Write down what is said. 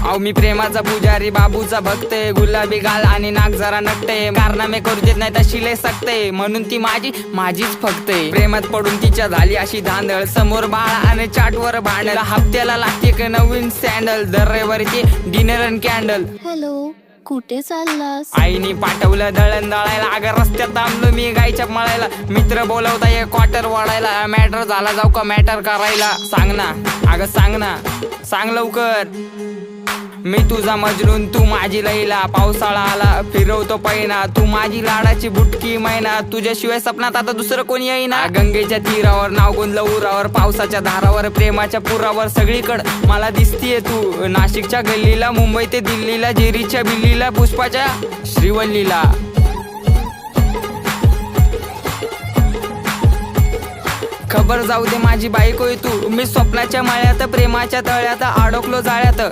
अहो मी प्रेमाचा पुजारी, बाबूचा भक्त, गुलाबी गाल आणि नाक जरा नकटे, कारनामे करू देत नाही तशी लय सकते, म्हणून ती माझीच फक्त. प्रेमात पडून तिच्या झाली अशी धांदळ, समोर बाळा आणि चाटवर भांडल, हप्त्याला लागते एक नवीन सँडल, दर रविवारीची डिनर अँड कॅन्डल. हॅलो, कुठे चाललास? आईनी पाठवलं दळण दळायला, अगं रस्त्यात थांबलो मी गायच्या मळायला, मित्र बोलवता एक क्वार्टर वाढायला, मॅटर झाला जाऊ का मॅटर करायला, सांग ना अगं सांग ना, सांग लवकर. मी तुझा मजनून तू माझी लैला, पावसाळा आला फिरवतो पैना, तू माझी लाडाची बुटकी मैना, तुझ्याशिवाय सपनात आता दुसरं कोणी येईना. गंगेच्या तीरावर नाव गुंजलं उरावर, पावसाच्या धारावर, प्रेमाच्या पुरावर, सगळीकडं मला दिसतीये तू. नाशिकच्या गल्लीला, मुंबई ते दिल्लीला, जेरीच्या बिल्लीला, पुष्पाच्या श्रीवल्लीला. खबर जाऊ दे माझी बायकोय तू, मी स्वप्नाच्या माळ्यात, प्रेमाच्या तळ्यात अडकलो जाळ्यात.